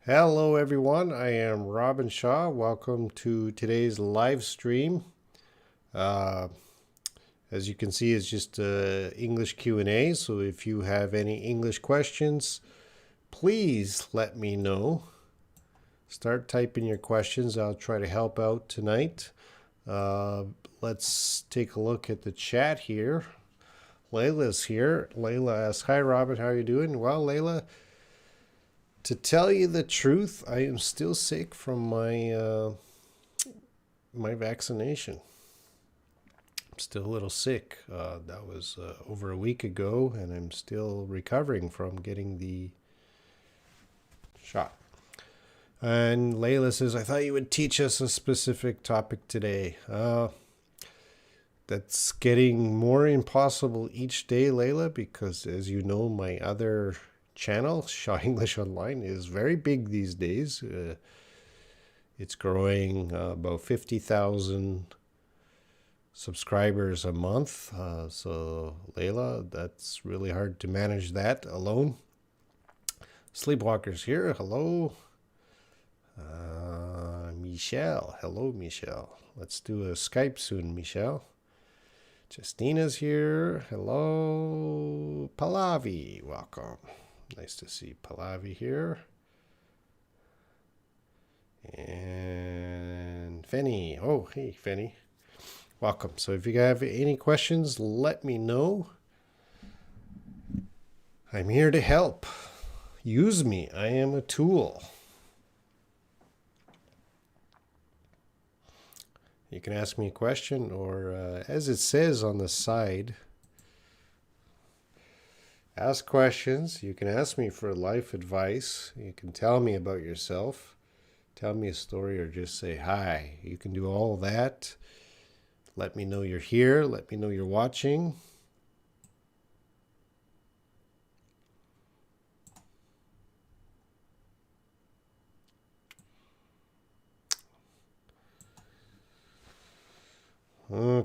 Hello everyone, I am Robin Shaw. Welcome to today's live stream. Uh, as you can see, it's just English Q&A. So if you have any English questions, please let me know. Start typing your questions. I'll try to help out tonight. Let's take a look at the chat here. Layla's here. Layla asks, "Hi Robin, how are you doing?" Well, Layla, to tell you the truth, I am still sick from my vaccination. I'm still a little sick. That was over a week ago, and I'm still recovering from getting the shot. And Layla says, "I thought you would teach us a specific topic today." That's getting more impossible each day, Layla, because as you know, my other channel, Shaw English Online, is very big these days. It's growing about 50,000 subscribers a month. So, Layla, that's really hard to manage that alone. Sleepwalker's here. Hello. Michelle. Hello, Michelle. Let's do a Skype soon, Michelle. Justina's here. Hello. Pallavi. Welcome. Nice to see Pallavi here. And Fenny. Oh, hey, Fenny. Welcome. So if you have any questions, let me know. I'm here to help. Use me. I am a tool. You can ask me a question, or as it says on the side, ask questions. You can ask me for life advice. You can tell me about yourself. Tell me a story, or just say hi. You can do all that. Let me know you're here. Let me know you're watching.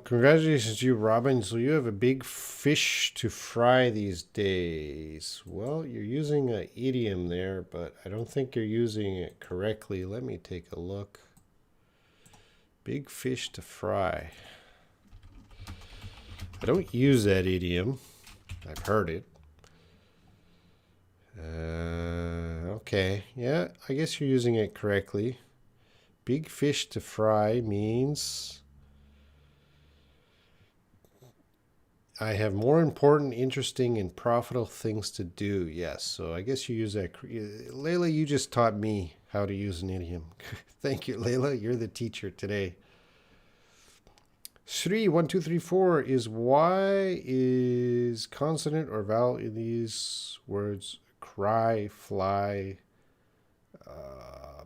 Congratulations to you, Robin. So you have a big fish to fry these days. Well, you're using an idiom there, but I don't think you're using it correctly. Let me take a look. Big fish to fry. I don't use that idiom. I've heard it. Okay. Yeah, I guess you're using it correctly. Big fish to fry means I have more important, interesting, and profitable things to do. Yes, so I guess you use that. Layla, you just taught me how to use an idiom. Thank you, Layla. You're the teacher today. Shri 1234 is why is consonant or vowel in these words cry, fly?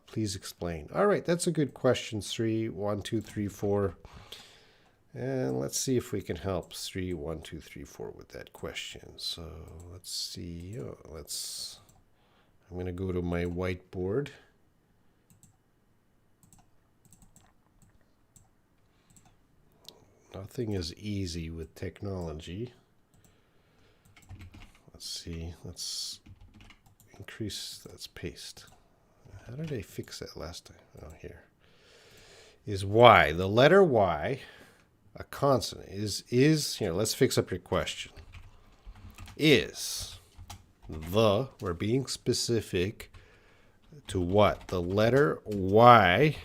Please explain. All right, that's a good question, Sri 1234. And let's see if we can help 1234 with that question. So let's see. I'm going to go to my whiteboard. Nothing is easy with technology. Let's see. Let's increase. Let's paste. How did I fix that last time? Oh, here. Is Y. The letter Y. A consonant is here. Let's fix up your question. Is we're being specific to what? The letter Y,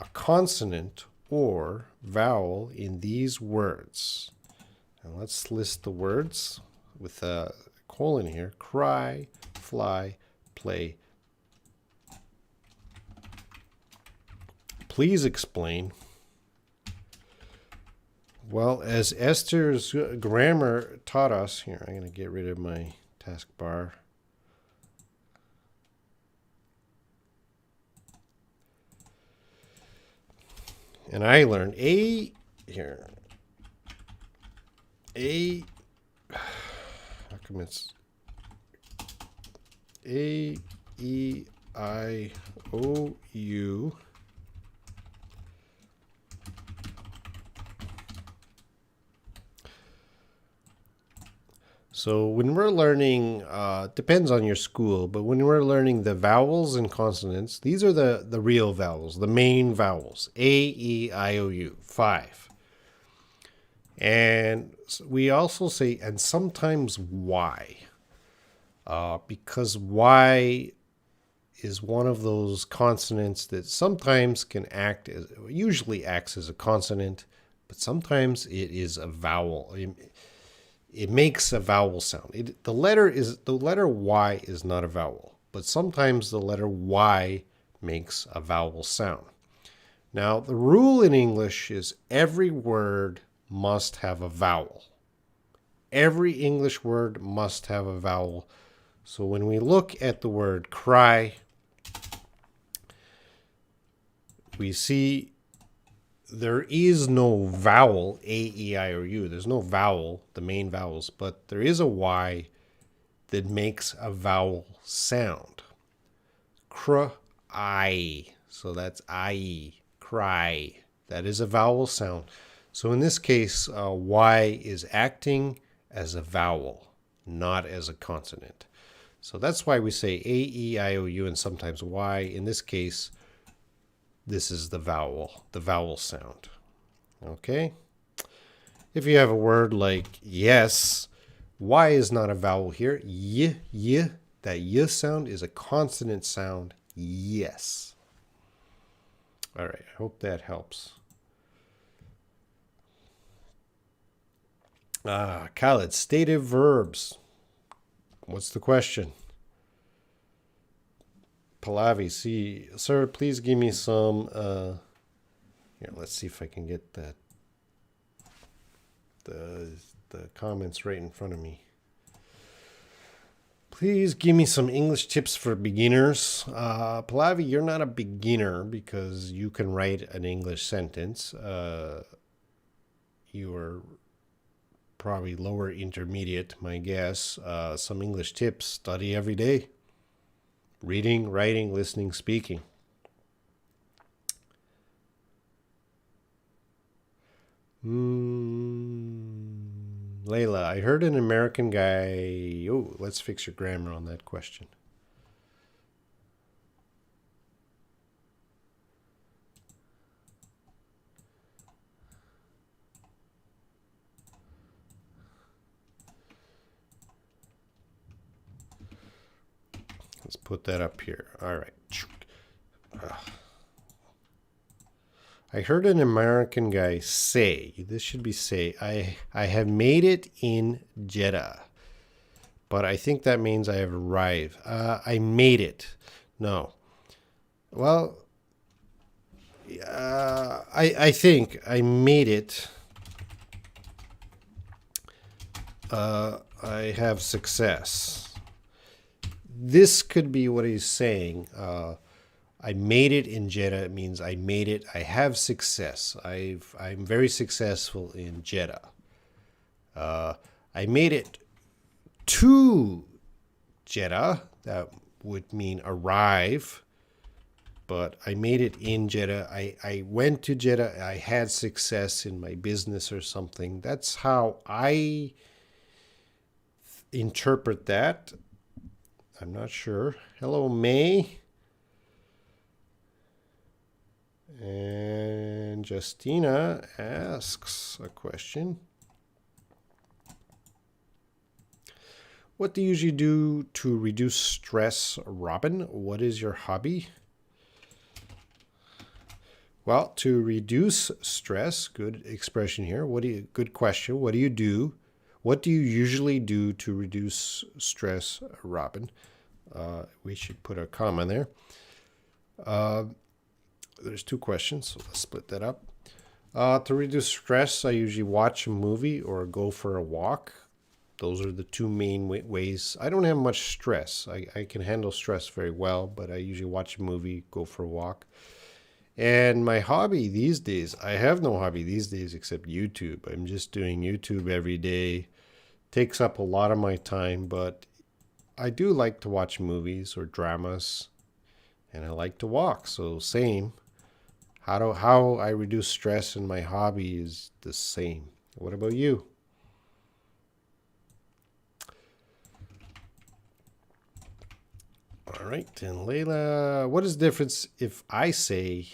a consonant or vowel in these words. And let's list the words with a colon here. Cry, fly, play. Please explain. Well, as Esther's grammar taught us, here, I'm going to get rid of my taskbar. And I learned how come it's A, E, I, O, U. So when we're learning, depends on your school, but when we're learning the vowels and consonants, these are the real vowels, the main vowels, A, E, I, O, U, 5. And we also say, and sometimes Y, because Y is one of those consonants that sometimes can act as, usually acts as a consonant, but sometimes it is a vowel. It makes a vowel sound. The letter Y is not a vowel, but sometimes the letter Y makes a vowel sound. Now, the rule in English is every word must have a vowel. Every English word must have a vowel. So when we look at the word cry, we see there is no vowel, A, E, I, or U. There's no vowel, the main vowels, but there is a Y that makes a vowel sound. I. So that's I, cry. That is a vowel sound. So in this case, Y is acting as a vowel, not as a consonant. So that's why we say A, E, I, O, U, and sometimes Y. In this case, this is the vowel sound. Okay? If you have a word like yes, Y is not a vowel here. Y, that Y sound is a consonant sound. Yes. All right, I hope that helps. Khaled, stative verbs. What's the question? Pallavi, see, sir, please give me some. Here, let's see if I can get that. The comments right in front of me. Please give me some English tips for beginners. Pallavi, you're not a beginner because you can write an English sentence. You are probably lower intermediate, my guess. Some English tips: study every day. Reading, writing, listening, speaking. Layla, I heard an American guy. Oh, let's fix your grammar on that question. Let's put that up here. All right. I heard an American guy say, this should be say, I have made it in Jeddah. But I think that means I have arrived. I made it. No. Well, I think I made it. I have success. This could be what he's saying. I made it in Jeddah. It means I made it. I have success. I'm very successful in Jeddah. I made it to Jeddah. That would mean arrive. But I made it in Jeddah. I went to Jeddah. I had success in my business or something. That's how I interpret that. I'm not sure. Hello, May. And Justina asks a question. What do you usually do to reduce stress, Robin? What is your hobby? Well, to reduce stress, good expression here. Good question. What do you do? What do you usually do to reduce stress, Robin? We should put a comma there. There's two questions, so let's split that up. To reduce stress, I usually watch a movie or go for a walk. Those are the two main ways. I don't have much stress. I can handle stress very well, but I usually watch a movie, go for a walk. And my hobby these days, I have no hobby these days except YouTube. I'm just doing YouTube every day. Takes up a lot of my time, but I do like to watch movies or dramas, and I like to walk, so same. How I reduce stress in my hobby is the same. What about you? All right, and Layla, what is the difference if I say,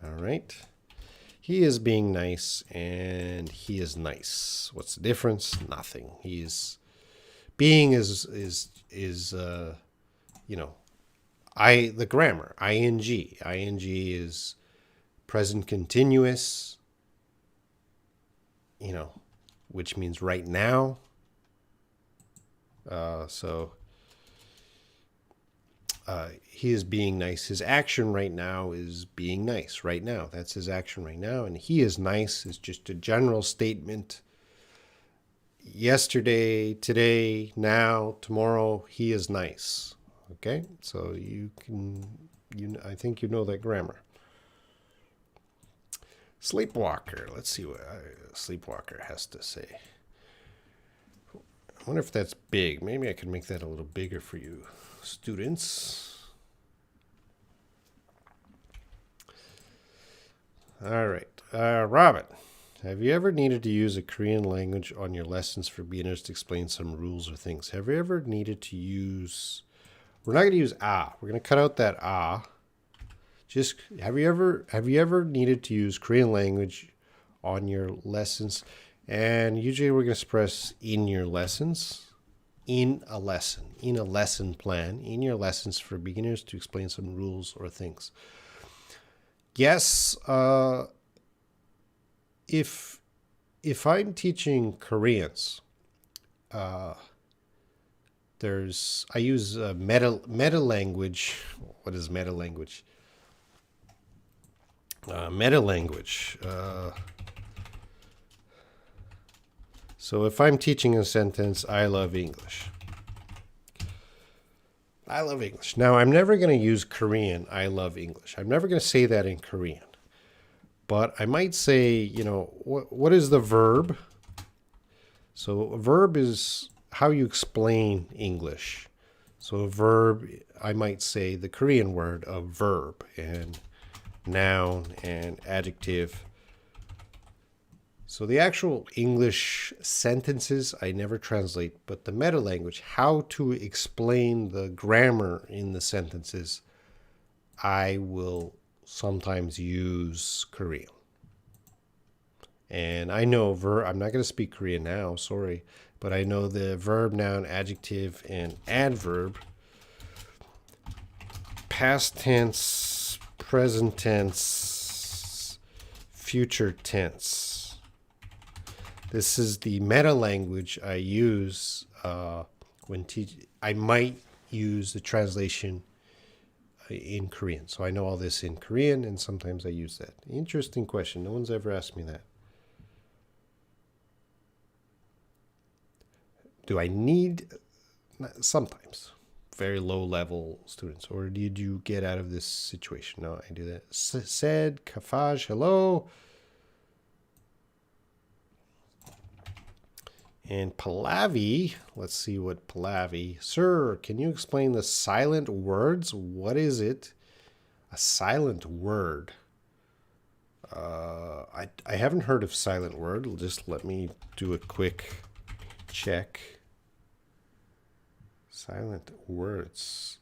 all right, he is being nice and he is nice? What's the difference? Nothing. He is being is the grammar, ing. Ing is present continuous, which means right now. He is being nice. His action right now is being nice right now. That's his action right now. And he is nice is just a general statement. Yesterday, today, now, tomorrow, he is nice. Okay? So I think you know that grammar. Sleepwalker. Let's see what Sleepwalker has to say. I wonder if that's big. Maybe I could make that a little bigger for you students. All right. Robin, have you ever needed to use a Korean language on your lessons for beginners to explain some rules or things? Have you ever needed to use... We're not going to use ah. We're going to cut out that ah. Just have you ever needed to use Korean language on your lessons? And usually we're going to express in your lessons. In a lesson plan, in your lessons for beginners to explain some rules or things. Yes, if I'm teaching Koreans, I use meta language. What is meta language? Meta language. So if I'm teaching a sentence, I love English. I love English. Now, I'm never going to use Korean, I love English. I'm never going to say that in Korean. But I might say, what is the verb? So a verb is how you explain English. So a verb, I might say the Korean word of verb and noun and adjective. So the actual English sentences I never translate, but the meta language, how to explain the grammar in the sentences, I will sometimes use Korean. And I know I'm not going to speak Korean now, sorry, but I know the verb, noun, adjective, and adverb, past tense, present tense, future tense. This is the meta language I use when teaching. I might use the translation in Korean. So I know all this in Korean, and sometimes I use that. Interesting question. No one's ever asked me that. Do I need... Sometimes. Very low-level students. Or did you get out of this situation? No, I do that. Said, Kafaj, hello. And Pallavi, let's see what Pallavi. Sir, can you explain the silent words? What is it? A silent word. I haven't heard of silent word. Just let me do a quick check. Silent words.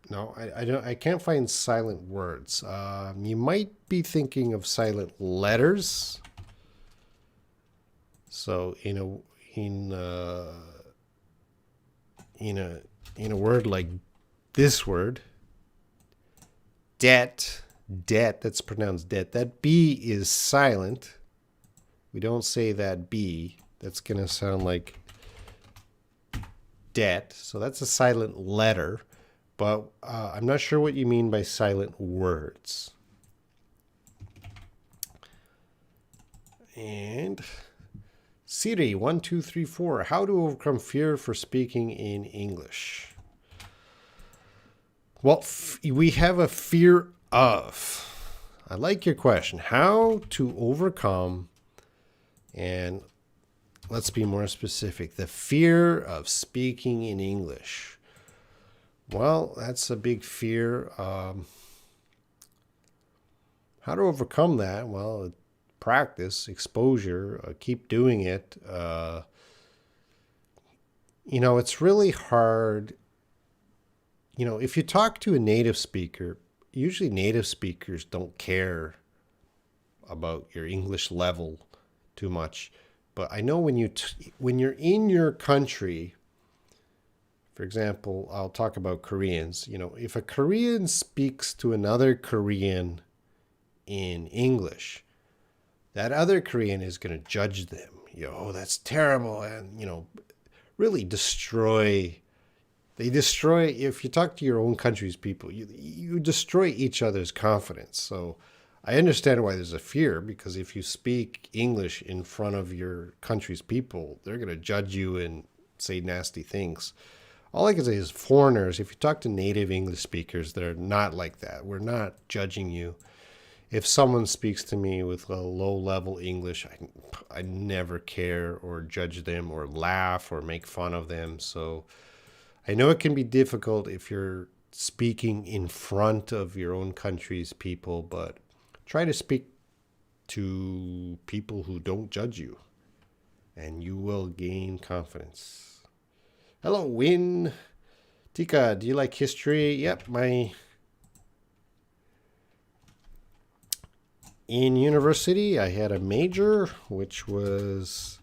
No, I can't find silent words. You might be thinking of silent letters. So in a word like this word, debt, that's pronounced debt. That B is silent. We don't say that B. That's going to sound like debt. So that's a silent letter. But I'm not sure what you mean by silent words. And... Siri, 1, 2, 3, 4. How to overcome fear for speaking in English? Well, we have a fear of. I like your question. How to overcome, and let's be more specific, the fear of speaking in English. Well, that's a big fear. How to overcome that? Well, practice, exposure, keep doing it. It's really hard if you talk to a native speaker, usually native speakers don't care about your English level too much. But I know when you're in your country, for example, I'll talk about Koreans. If a Korean speaks to another Korean in English, that other Korean is going to judge them. Oh, that's terrible, and really destroy. They destroy. If you talk to your own country's people, you destroy each other's confidence. So I understand why there's a fear, because if you speak English in front of your country's people, they're going to judge you and say nasty things. All I can say is foreigners, if you talk to native English speakers, they're not like that. We're not judging you. If someone speaks to me with a low-level English, I never care or judge them or laugh or make fun of them. So I know it can be difficult if you're speaking in front of your own country's people, but try to speak to people who don't judge you, and you will gain confidence. Hello, Win. Tika, do you like history? Yep, in university, I had a major, which was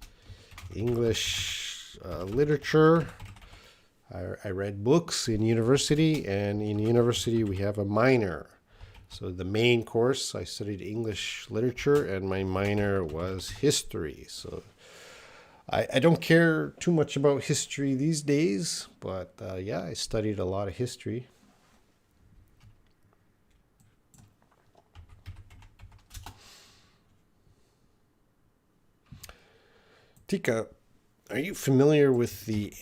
English literature. I read books in university, and in university we have a minor. So the main course, I studied English literature, and my minor was history. So I don't care too much about history these days, but yeah, I studied a lot of history. Tika, are you familiar with the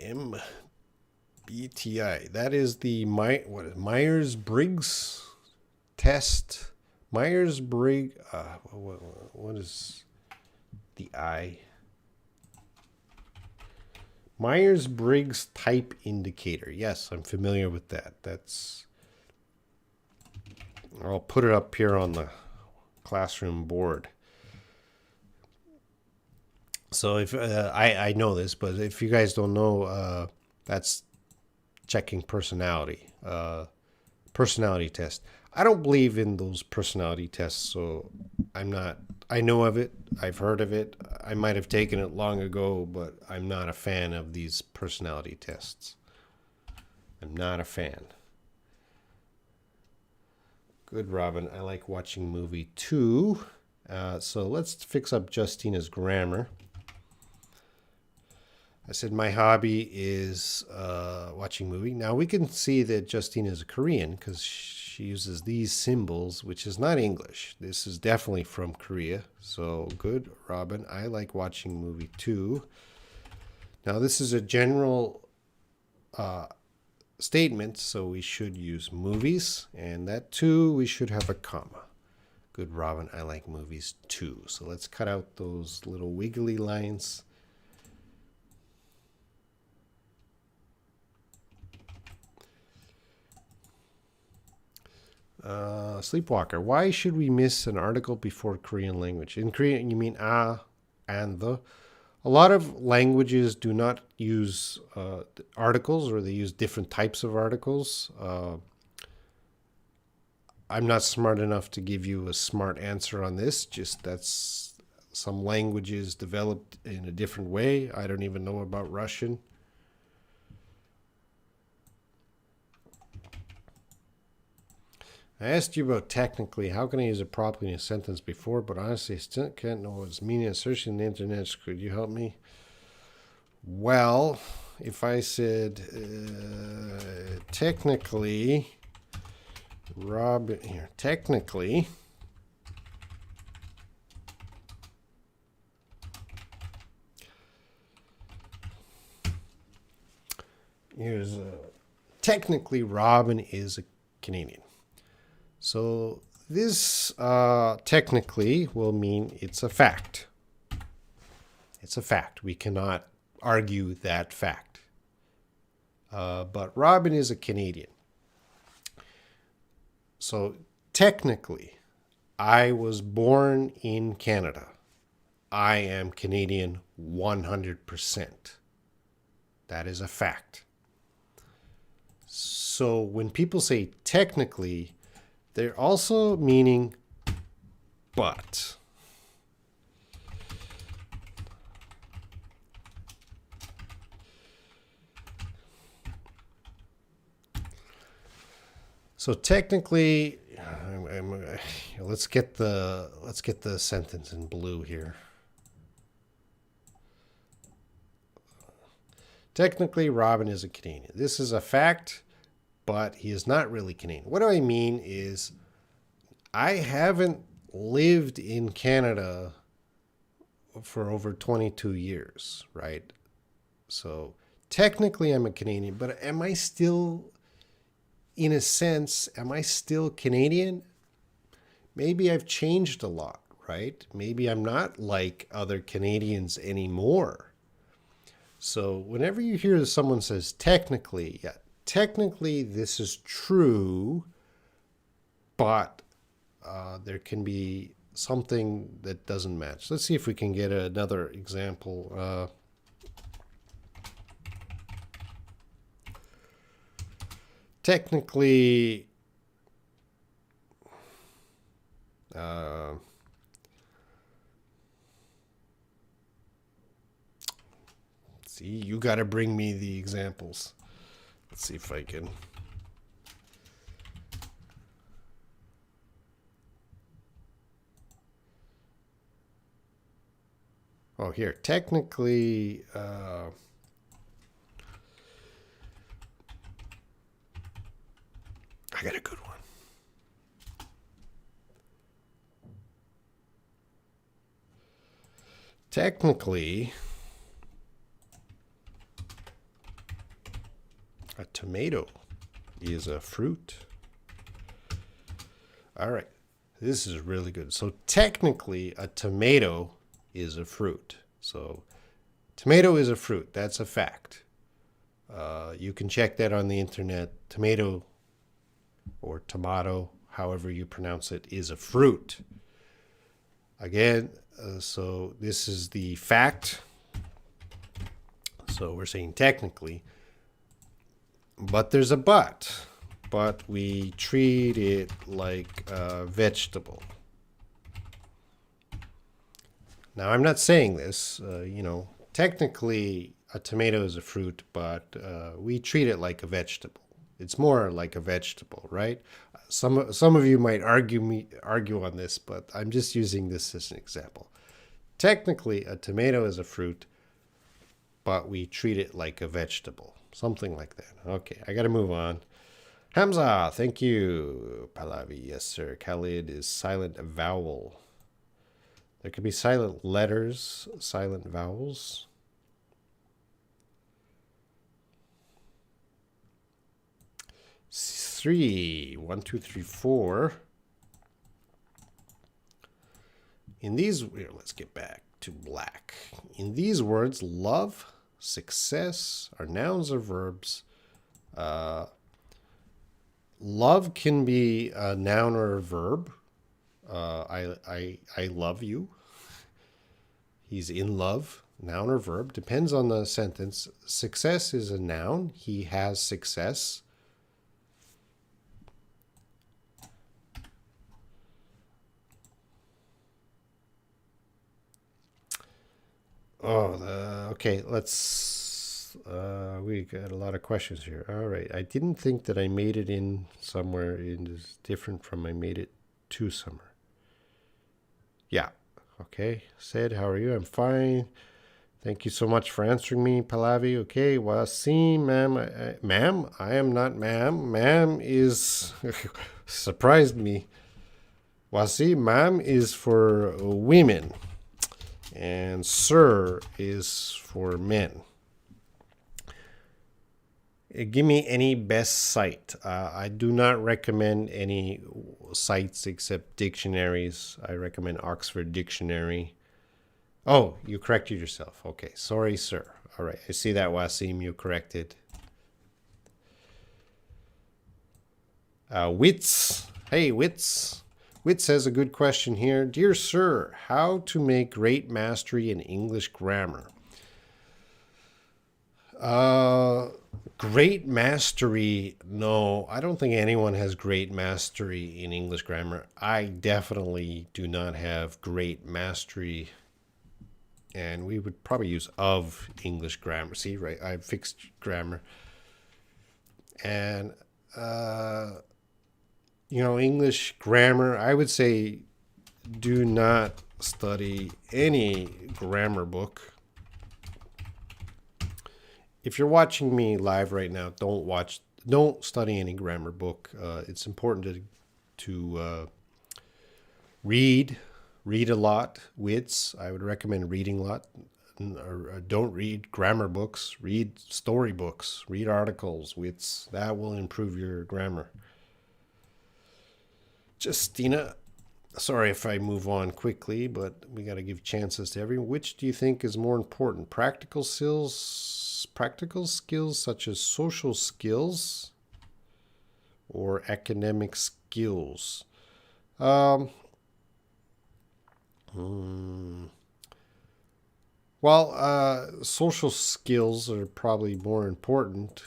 MBTI? That is the Myers-Briggs test. Myers-Briggs. What is the I? Myers-Briggs type indicator. Yes, I'm familiar with that. I'll put it up here on the classroom board. So if I know this, but if you guys don't know, that's checking personality test. I don't believe in those personality tests, so I know of it. I've heard of it. I might have taken it long ago, but I'm not a fan of these personality tests. I'm not a fan. Good, Robin. I like watching movie too. So let's fix up Justina's grammar. I said my hobby is watching movie. Now we can see that Justina is a Korean because she uses these symbols, which is not English. This is definitely from Korea. So good, Robin. I like watching movie too. Now this is a general statement, so we should use movies, and that too we should have a comma. Good, Robin. I like movies too. So let's cut out those little wiggly lines. Sleepwalker. Why should we miss an article before Korean language? In Korean, you mean and the. A lot of languages do not use articles, or they use different types of articles. I'm not smart enough to give you a smart answer on this. Just that's some languages developed in a different way. I don't even know about Russian. I asked you about technically, how can I use it properly in a sentence before, but honestly, I still can't know what it's meaning. I'm searching the internet. Could you help me? Well, if I said technically, Rob, here, technically, here's technically Robin is a Canadian. So this technically will mean it's a fact. It's a fact. We cannot argue that fact. But Robin is a Canadian. So technically, I was born in Canada. I am Canadian 100%. That is a fact. So when people say technically, they're also meaning but. So technically, let's get the sentence in blue here. Technically, Robin is a Canadian. This is a fact, but he is not really Canadian. What do I mean is, I haven't lived in Canada for over 22 years, right? So technically, I'm a Canadian, but am I still, in a sense, am I still Canadian? Maybe I've changed a lot, right? Maybe I'm not like other Canadians anymore. So whenever you hear someone says technically, yeah, technically this is true, but there can be something that doesn't match. Let's see if we can get another example. Technically, see, you got to bring me the examples. Let's see if I can. Oh, here, technically, I got a good one. Technically, a tomato is a fruit. All right, this is really good. So technically, a tomato is a fruit. So tomato is a fruit. That's a fact. You can check that on the internet. Tomato or tomato, however you pronounce it, is a fruit. Again, so this is the fact. So we're saying technically, but there's a but. But we treat it like a vegetable. Now, I'm not saying this, technically a tomato is a fruit, but we treat it like a vegetable. It's more like a vegetable, right? Some of you might argue on this, but I'm just using this as an example. Technically, a tomato is a fruit, but we treat it like a vegetable. Something like that. Okay, I got to move on. Hamza, thank you. Pallavi, yes, sir. Khalid is silent vowel. There could be silent letters, silent vowels. Three, 1, 2, 3, 4. In these, let's get back to black. In these words, love, success are nouns or verbs. Love can be a noun or a verb. I love you. He's in love, noun or verb. Depends on the sentence. Success is a noun. He has success. Okay, let's, we got a lot of questions here. All right, I didn't think that I made it in somewhere is different from I made it to somewhere. Yeah, okay, Said, how are you? I'm fine. Thank you so much for answering me, Pallavi. Okay, Wasim, ma'am, ma'am, I am not ma'am. Ma'am is, surprised me. Wasim, ma'am is for women. And sir is for men. Give me any best site. I do not recommend any sites except dictionaries. I recommend Oxford Dictionary. Oh, you corrected yourself. Okay, sorry, sir. All right, I see that, Wasim, you corrected. Wits. Hey, Wits. Wit says a good question here. Dear sir, how to make great mastery in English grammar? Uh, Great mastery. No, I don't think anyone has great mastery in English grammar. I definitely do not have great mastery. And we would probably use of English grammar. See, right? I fixed grammar. And, English grammar, I would say do not study any grammar book. If you're watching me live right now, don't study any grammar book. It's important to read a lot. Wits, I would recommend reading a lot. Don't read grammar books. Read story books. Read articles. Wits, that will improve your grammar. Justina, sorry if I move on quickly, but we got to give chances to everyone. Which do you think is more important? Practical skills such as social skills or academic skills? Well, social skills are probably more important.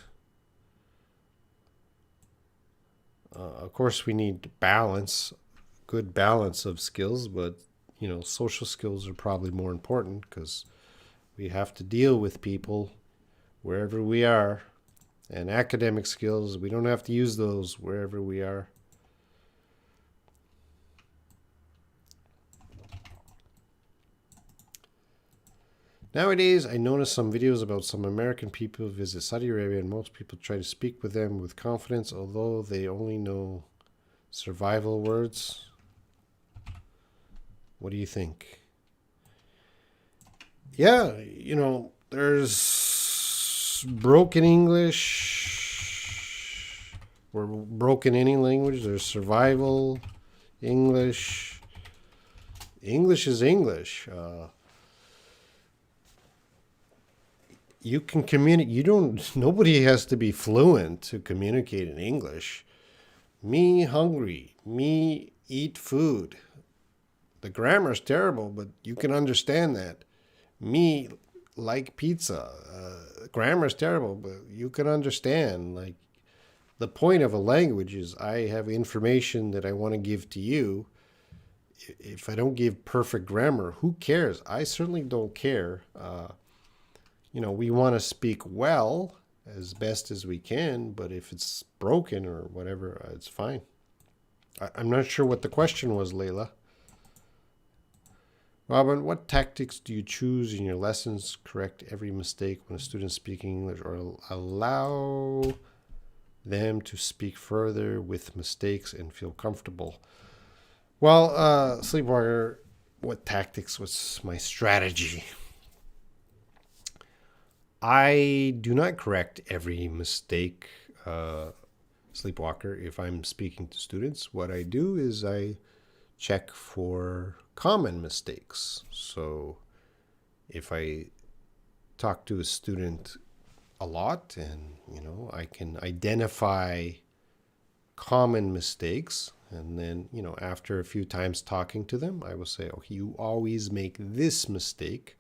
Of course, we need good balance of skills, but social skills are probably more important because we have to deal with people wherever we are. And academic skills, we don't have to use those wherever we are. Nowadays, I notice some videos about some American people who visit Saudi Arabia, and most people try to speak with them with confidence, although they only know survival words. What do you think? Yeah, there's broken English or broken any language. There's survival English. English is English. You can communicate. Nobody has to be fluent to communicate in English. Me hungry. Me eat food. The grammar's terrible, but you can understand that. Me like pizza. Grammar's terrible, but you can understand. Like, the point of a language is I have information that I want to give to you. If I don't give perfect grammar, who cares? I certainly don't care. We want to speak well as best as we can, but if it's broken or whatever, it's fine. I'm not sure what the question was, Layla. Robin, what tactics do you choose in your lessons? Correct every mistake when a student is speaking English, or allow them to speak further with mistakes and feel comfortable? Well, Sleepwalker, what tactics? What's my strategy? I do not correct every mistake, Sleepwalker, if I'm speaking to students. What I do is I check for common mistakes. So if I talk to a student a lot and, I can identify common mistakes, and then, after a few times talking to them, I will say, oh, you always make this mistake.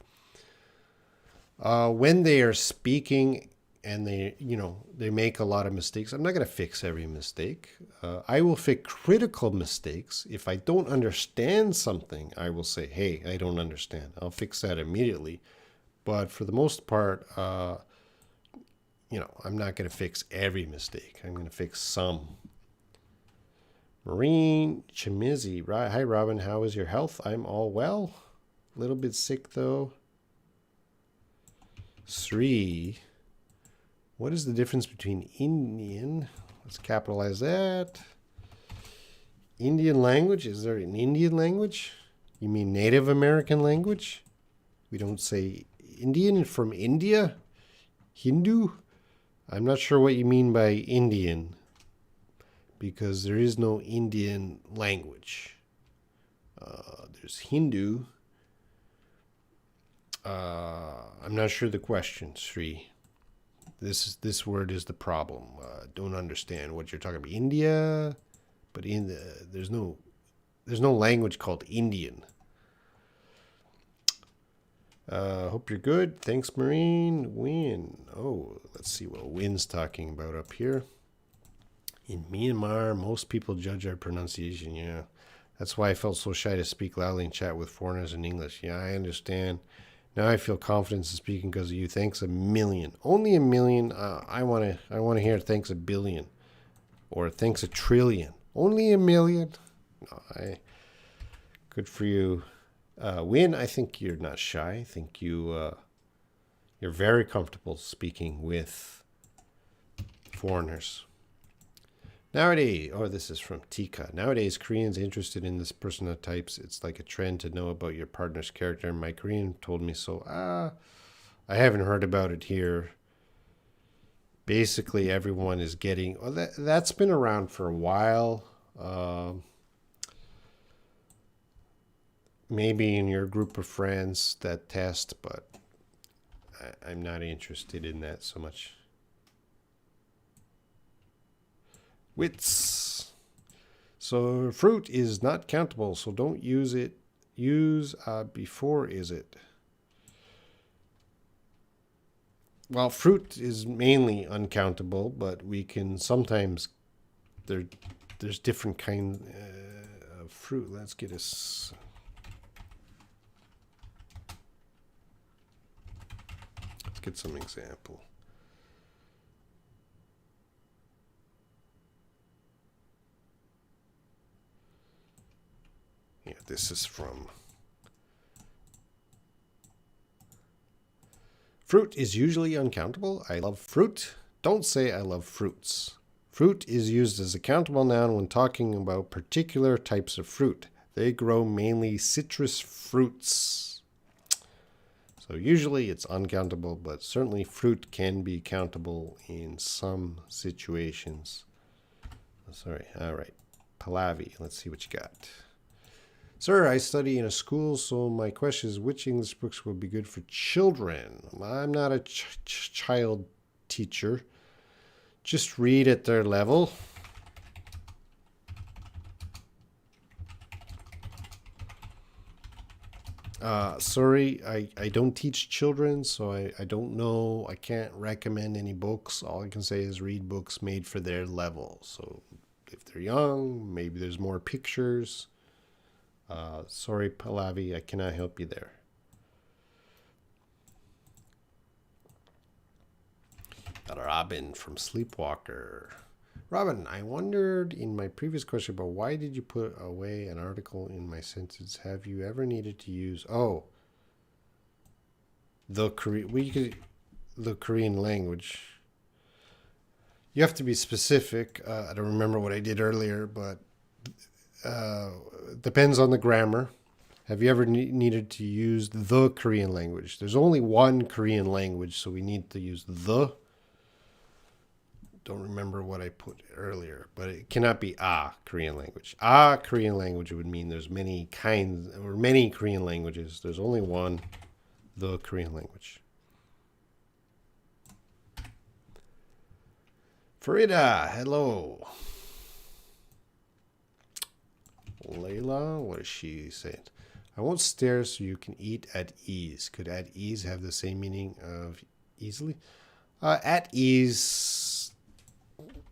When they are speaking and they make a lot of mistakes, I'm not going to fix every mistake. I will fix critical mistakes. If I don't understand something, I will say, hey, I don't understand. I'll fix that immediately. But for the most part, I'm not going to fix every mistake. I'm going to fix some. Marine Chimizi. Hi, Robin. How is your health? I'm all well. A little bit sick, though. Sri. What is the difference between Indian? Let's capitalize that. Indian language? Is there an Indian language? You mean Native American language? We don't say Indian from India? Hindu? I'm not sure what you mean by Indian, because there is no Indian language. There's Hindu. I'm not sure the question, Sri. This word is the problem. Don't understand what you're talking about. India, but there's no language called Indian. Hope you're good. Thanks, Marine. Win. Oh, let's see what Win's talking about up here. In Myanmar, most people judge our pronunciation. Yeah. That's why I felt so shy to speak loudly and chat with foreigners in English. Yeah, I understand. Now I feel confidence in speaking because of you. Thanks a million. Only a million. I wanna hear thanks a billion, or thanks a trillion. Only a million. No, good for you, Win. I think you're not shy. I think you're very comfortable speaking with foreigners. Nowadays, this is from Tika. Nowadays, Koreans interested in this person types. It's like a trend to know about your partner's character. My Korean told me so. I haven't heard about it here. Basically, everyone is getting. That's been around for a while. Maybe in your group of friends, that test, but I'm not interested in that so much. Wits. So fruit is not countable, so don't use it. Use before is it. Well, fruit is mainly uncountable, but we can sometimes there's different kinds of fruit. Let's get let's get some example. Yeah, this is from fruit is usually uncountable. I love fruit. Don't say I love fruits. Fruit is used as a countable noun when talking about particular types of fruit. They grow mainly citrus fruits. So usually it's uncountable, but certainly fruit can be countable in some situations. Sorry. All right. Pallavi, let's see what you got. Sir, I study in a school, so my question is, which English books will be good for children? I'm not a child teacher. Just read at their level. Sorry, I don't teach children, so I don't know. I can't recommend any books. All I can say is read books made for their level. So if they're young, maybe there's more pictures. Sorry, Pallavi, I cannot help you there. Robin from Sleepwalker. Robin, I wondered in my previous question about why did you put away an article in my sentence? Have you ever needed to use the Korean language? You have to be specific. I don't remember what I did earlier, but depends on the grammar. Have you ever needed to use the Korean language? There's only one Korean language, so we need to use the. Don't remember what I put earlier, but it cannot be a Korean language. A Korean language would mean there's many kinds or many Korean languages. There's only one, the Korean language. Farida, hello. Layla, what is she saying? I won't stare so you can eat at ease. Could at ease have the same meaning of easily? At ease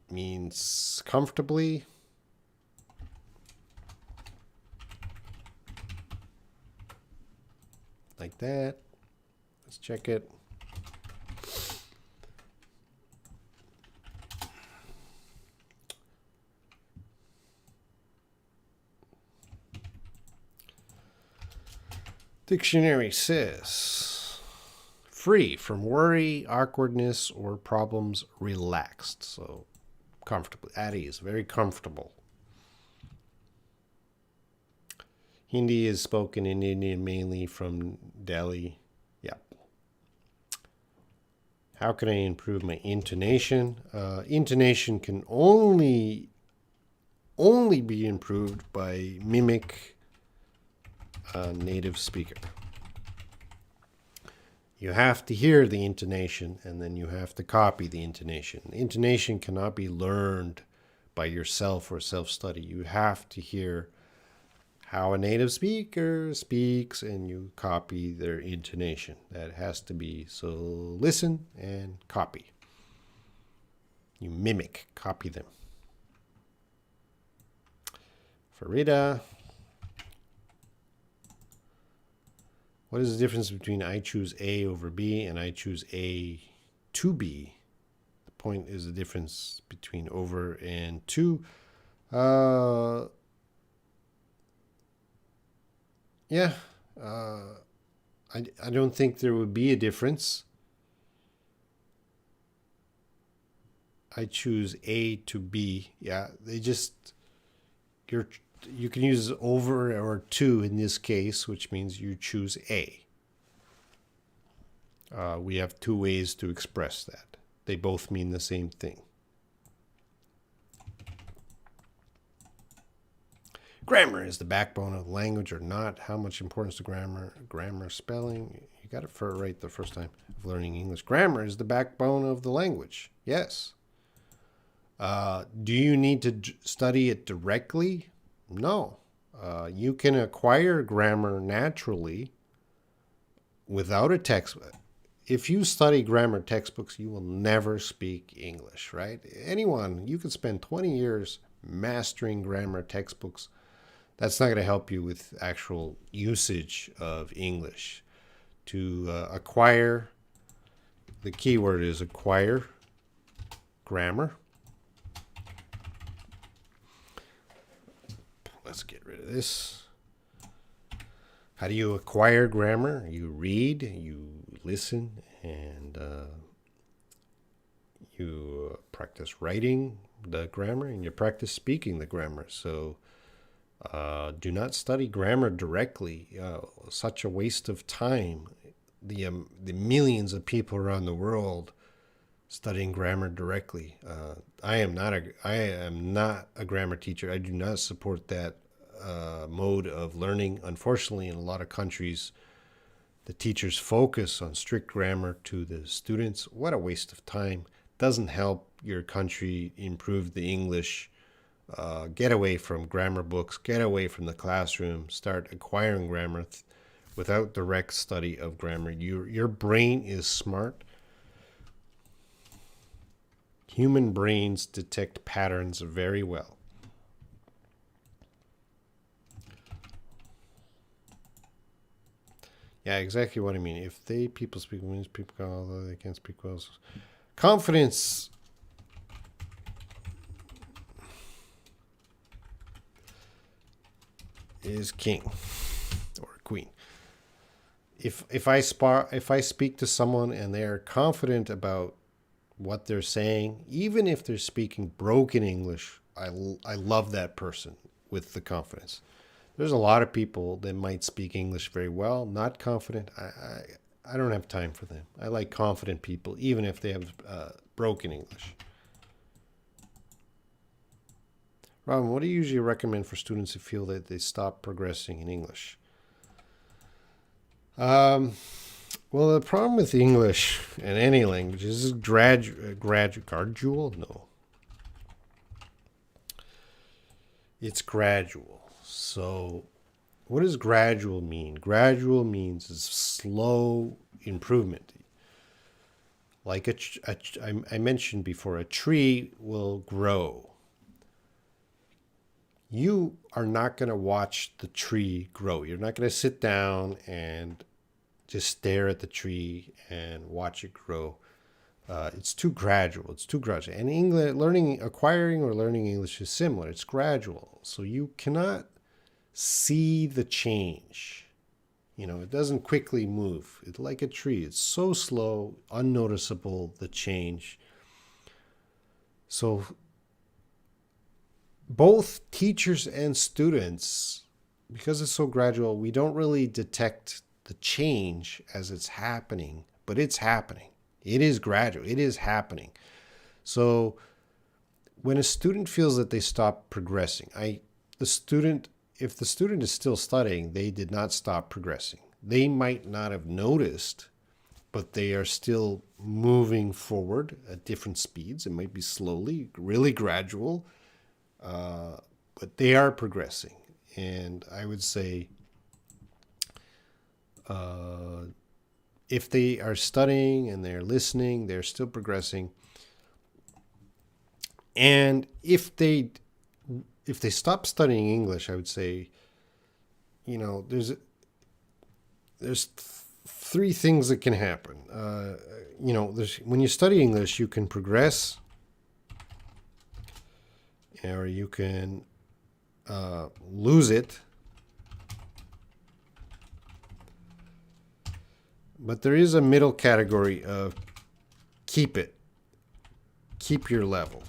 means comfortably. Like that. Let's check it. Dictionary says free from worry, awkwardness, or problems, relaxed. So comfortably, at ease, very comfortable. Hindi is spoken in India mainly from Delhi. Yeah. How can I improve my intonation? Intonation can only be improved by mimic a native speaker. You have to hear the intonation and then you have to copy the intonation. The intonation cannot be learned by yourself or self-study. You have to hear how a native speaker speaks, and you copy their intonation. That has to be, so listen and copy. You mimic, copy them. Farida, what is the difference between I choose A over B and I choose A to B? The point is the difference between over and to. Yeah, I don't think there would be a difference. I choose A to B. Yeah, you can use over or to in this case, which means you choose A. We have two ways to express that. They both mean the same thing. Grammar is the backbone of the language or not? How much importance to grammar? Grammar, spelling. You got it right the first time of learning English. Grammar is the backbone of the language. Yes. Do you need to study it directly? No. You can acquire grammar naturally without a textbook. If you study grammar textbooks, you will never speak English, right? Anyone, you could spend 20 years mastering grammar textbooks. That's not going to help you with actual usage of English. To acquire, the key word is acquire grammar. Let's get rid of this. How do you acquire grammar? You read, you listen, and you practice writing the grammar, and you practice speaking the grammar. So do not study grammar directly. Such a waste of time. The millions of people around the world studying grammar directly. I am not a grammar teacher. I do not support that mode of learning. Unfortunately, in a lot of countries, the teachers focus on strict grammar to the students. What a waste of time. Doesn't help your country improve the English. Get away from grammar books. Get away from the classroom. Start acquiring grammar without direct study of grammar. Your brain is smart. Human brains detect patterns very well. Yeah, exactly what I mean. If people speak, means people go, although they can't speak well. Confidence is king or queen. If I speak to someone and they are confident about what they're saying, even if they're speaking broken English, I love that person with the confidence. There's a lot of people that might speak English very well, not confident. I don't have time for them. I like confident people, even if they have broken English. Robin, what do you usually recommend for students who feel that they stop progressing in English? Well, the problem with English and any language is gradual. No, it's gradual. So, what does gradual mean? Gradual means slow improvement. Like I mentioned before, a tree will grow. You are not going to watch the tree grow. You're not going to sit down and just stare at the tree and watch it grow. It's too gradual. It's too gradual. And acquiring or learning English is similar. It's gradual. So you cannot see the change. It doesn't quickly move. It's like a tree. It's so slow, unnoticeable, the change. So both teachers and students, because it's so gradual, we don't really detect the change as it's happening, but it's happening. It is gradual. It is happening. So when a student feels that they stop progressing, if the student is still studying, they did not stop progressing. They might not have noticed, but they are still moving forward at different speeds. It might be slowly, really gradual, but they are progressing. And I would say if they are studying and they're listening, they're still progressing. And if they stop studying English, I would say, there's three things that can happen. When you study English, you can progress, or you can lose it. But there is a middle category of keep your level.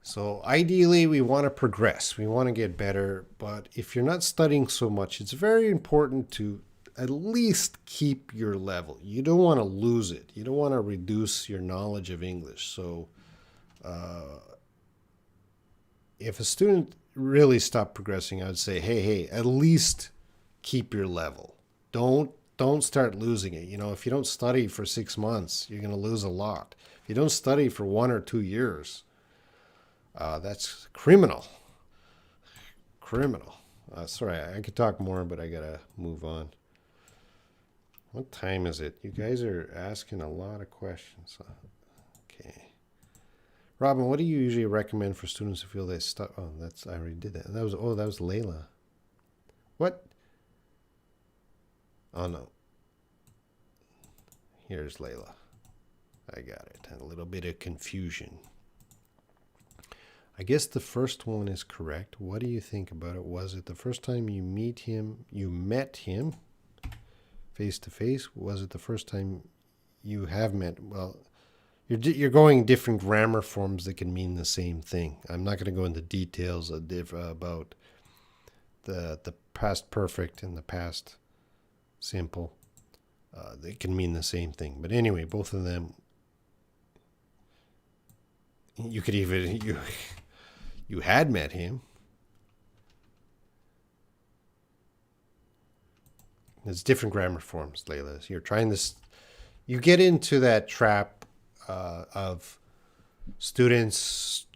So ideally, we want to progress. We want to get better. But if you're not studying so much, it's very important to at least keep your level. You don't want to lose it. You don't want to reduce your knowledge of English. So if a student really stopped progressing, I would say, hey, at least keep your level. Don't start losing it. If you don't study for 6 months, you're going to lose a lot. If you don't study for 1 or 2 years, that's criminal. Sorry, I could talk more, but I gotta move on. What time is it? You guys are asking a lot of questions. Okay. Robin, what do you usually recommend for students who feel they stuck? Oh, I already did that. That was Layla. What? Oh no. Here's Layla. I got it. A little bit of confusion. I guess the first one is correct. What do you think about it? Was it the first time you met him face to face? Was it the first time you have met? Well, you're going different grammar forms that can mean the same thing. I'm not going to go into details about the past perfect and the past simple. They can mean the same thing. But anyway, both of them, you could even, you had met him. It's different grammar forms, Layla. You're trying this, you get into that trap of students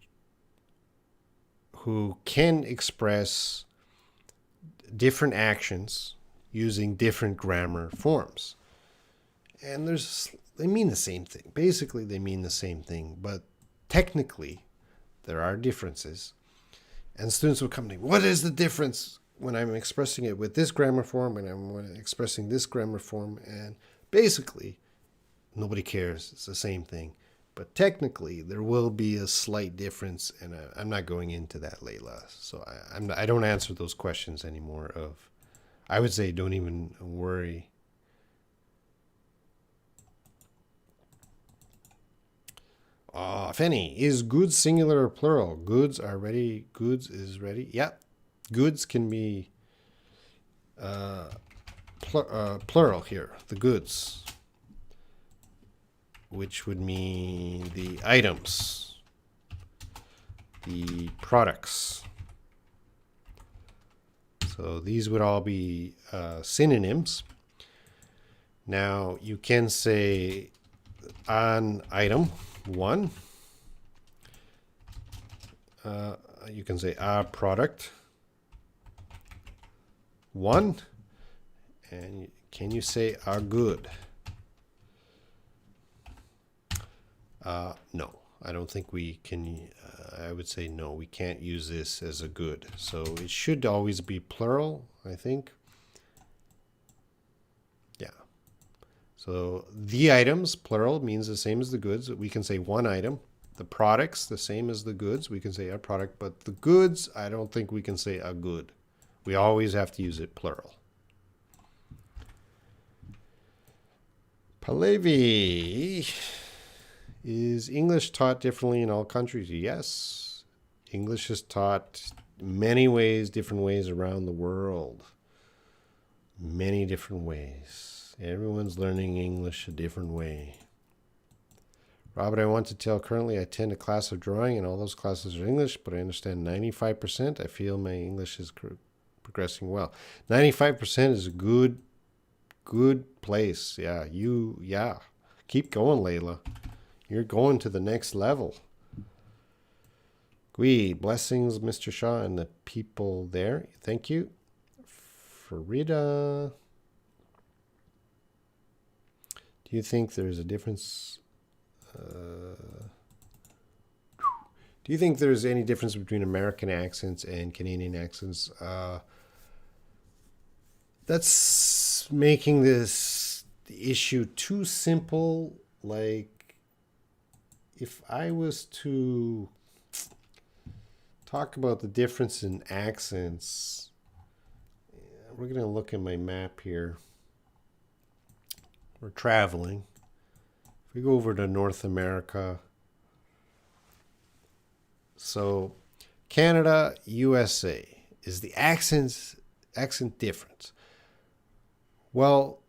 who can express different actions using different grammar forms. And they mean the same thing. Basically, they mean the same thing, but technically, there are differences. And students will come to me, what is the difference when I'm expressing it with this grammar form and I'm expressing this grammar form? And basically, nobody cares. It's the same thing. But technically, there will be a slight difference, and I'm not going into that, Layla. So I don't answer those questions anymore. I would say don't even worry. Fanny, is goods singular or plural? Goods are ready. Goods is ready. Yeah. Goods can be plural here. The goods, which would mean the items, the products. So these would all be synonyms. Now you can say an item, one. You can say a product, one. And can you say a good? No, I don't think we can. I would say no, we can't use this as a good. So it should always be plural, I think. Yeah. So the items, plural, means the same as the goods. We can say one item. The products, the same as the goods. We can say a product. But the goods, I don't think we can say a good. We always have to use it plural. Palevi. Is English taught differently in all countries? Yes. English is taught many ways, different ways around the world. Many different ways. Everyone's learning English a different way. Robert, I want to tell currently I attend a class of drawing and all those classes are English, but I understand 95%. I feel my English is progressing well. 95% is a good place. Yeah. Keep going, Layla. You're going to the next level. Gui, blessings, Mr. Shaw, and the people there. Thank you. Farida. Do you think there's a difference? Do you think there's any difference between American accents and Canadian accents? That's making this issue too simple. Like, if I was to talk about the difference in accents, we're going to look at my map here. We're traveling. If we go over to North America, so Canada, USA, is the accent different? Well,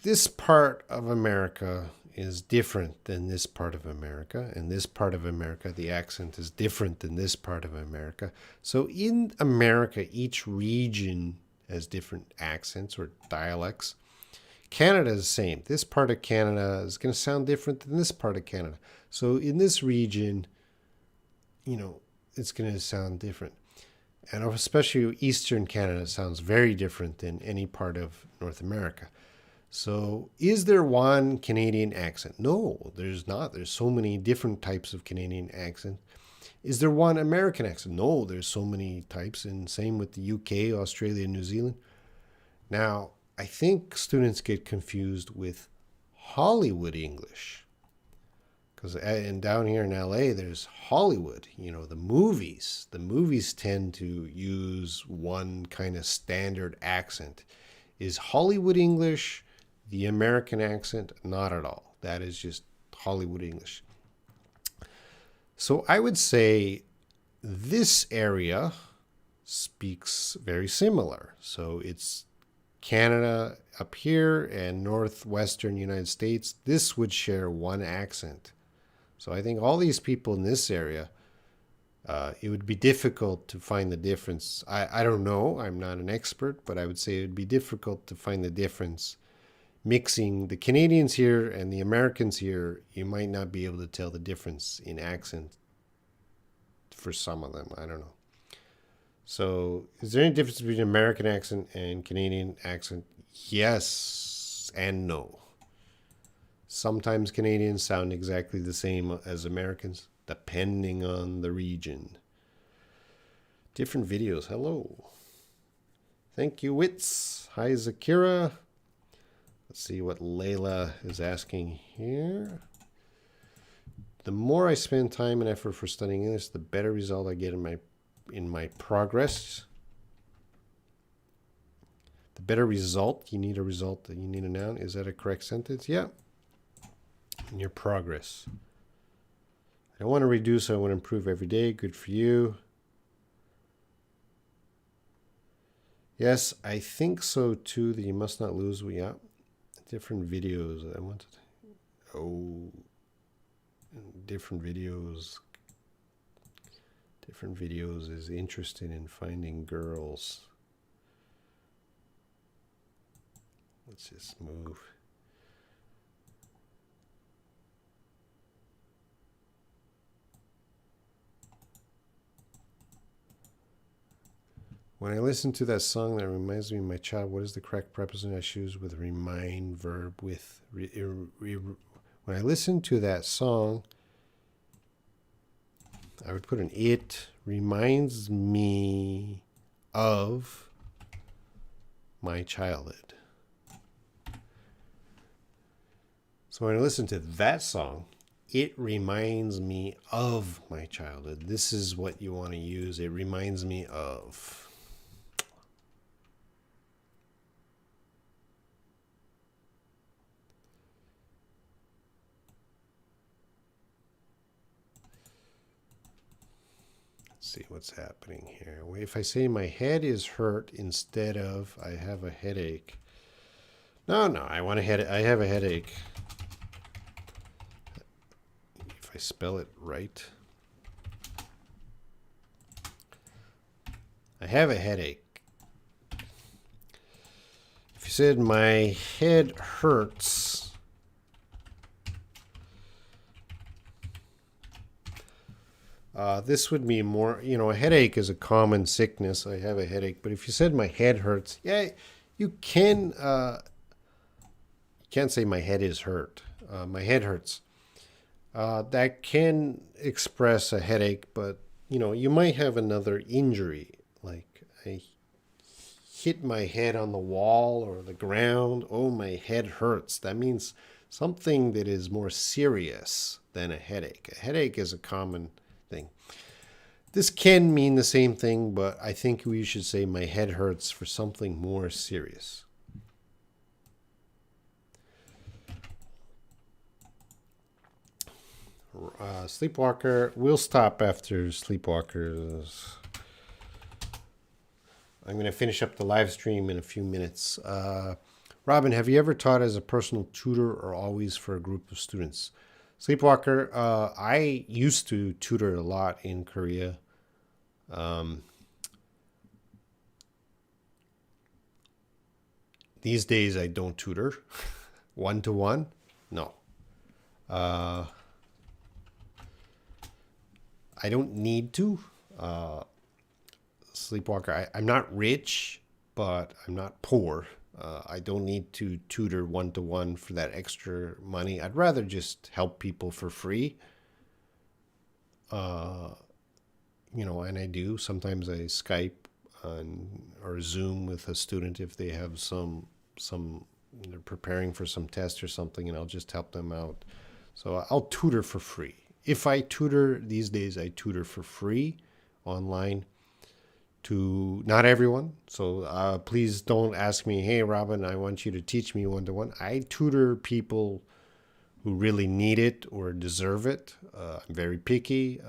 this part of America is different than this part of America, and this part of America, the accent is different than this part of America. So in America, each region has different accents or dialects. Canada is the same. This part of Canada is going to sound different than this part of Canada. So in this region, it's going to sound different. And especially Eastern Canada sounds very different than any part of North America. So is there one Canadian accent? No, there's not. There's so many different types of Canadian accent. Is there one American accent? No, there's so many types, and same with the UK, Australia, New Zealand. Now, I think students get confused with Hollywood English. Because down here in LA, there's Hollywood, the movies. The movies tend to use one kind of standard accent. Is Hollywood English the American accent? Not at all. That is just Hollywood English. So I would say this area speaks very similar. So it's Canada up here and northwestern United States. This would share one accent. So I think all these people in this area, it would be difficult to find the difference. I don't know. I'm not an expert, but I would say it would be difficult to find the difference. Mixing the Canadians here and the Americans here, you might not be able to tell the difference in accent for some of them. I don't know. So is there any difference between American accent and Canadian accent? Yes and no. Sometimes Canadians sound exactly the same as Americans, depending on the region. Different videos. Hello. Thank you, Wits. Hi, Zakira. Let's see what Layla is asking here. The more I spend time and effort for studying English, the better result I get in my progress. The better result. You need a result. You need a noun. Is that a correct sentence? Yeah. In your progress. I don't want to reduce. I want to improve every day. Good for you. Yes, I think so too. That you must not lose. Yeah. Different videos. I wanted. Oh. Different videos. Different videos is interested in finding girls. Let's just move. When I listen to that song, that reminds me of my child. What is the correct preposition I choose with remind verb with? When I listen to that song, I would put an it reminds me of my childhood. So when I listen to that song, it reminds me of my childhood. This is what you want to use. It reminds me of. See what's happening here. If I say my head is hurt instead of I have a headache. No, I want a headache. I have a headache. If I spell it right. I have a headache. If you said my head hurts, This would be more, a headache is a common sickness. I have a headache, but if you said my head hurts, yeah, you can't say my head is hurt. My head hurts. That can express a headache, but you might have another injury, like I hit my head on the wall or the ground. Oh, my head hurts. That means something that is more serious than a headache. A headache is a common thing. This can mean the same thing, but I think we should say my head hurts for something more serious. Sleepwalker. We'll stop after Sleepwalkers. I'm going to finish up the live stream in a few minutes. Robin, have you ever taught as a personal tutor or always for a group of students? Sleepwalker, I used to tutor a lot in Korea. These days I don't tutor. One-to-one? No. I don't need to. Sleepwalker, I'm not rich, but I'm not poor. I don't need to tutor one-to-one for that extra money. I'd rather just help people for free. And I do. Sometimes I Skype or Zoom with a student if they have some they're preparing for some test or something, and I'll just help them out. So I'll tutor for free. If I tutor these days, I tutor for free online to not everyone. So please don't ask me, hey, Robin, I want you to teach me one-to-one. I tutor people who really need it or deserve it. I'm very picky.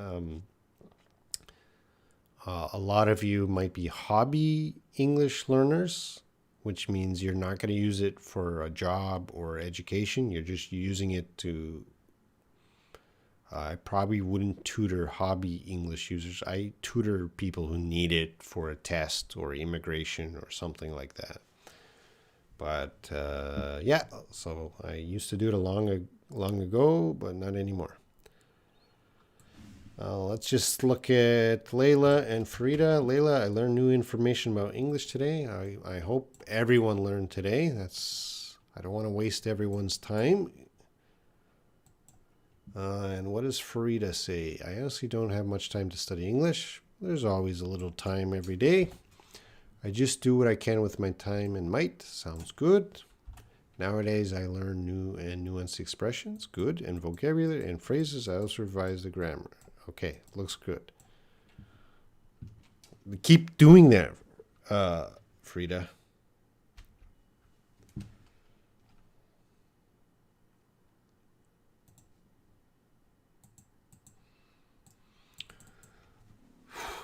A lot of you might be hobby English learners, which means you're not going to use it for a job or education. You're just using it to... I probably wouldn't tutor hobby English users. I tutor people who need it for a test or immigration or something like that. But yeah, so I used to do it long ago, but not anymore. Let's just look at Layla and Farida. Layla, I learned new information about English today. I hope everyone learned today. I don't want to waste everyone's time. And what does Farida say? I honestly don't have much time to study English. There's always a little time every day. I just do what I can with my time and might. Sounds good. Nowadays, I learn new and nuanced expressions. Good. And vocabulary and phrases. I also revise the grammar. Okay, looks good. Keep doing that, Frida.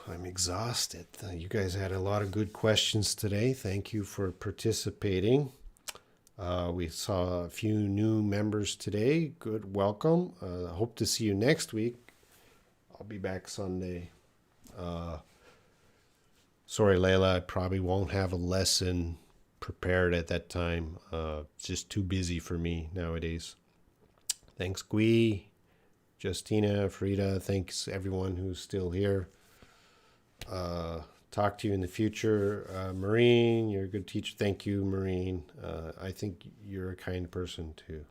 I'm exhausted. You guys had a lot of good questions today. Thank you for participating. We saw a few new members today. Good, welcome. Hope to see you next week. I'll be back Sunday. Sorry, Layla, I probably won't have a lesson prepared at that time. It's just too busy for me nowadays. Thanks, Gui, Justina, Frida. Thanks, everyone who's still here. Talk to you in the future. Maureen, you're a good teacher. Thank you, Maureen. I think you're a kind person, too.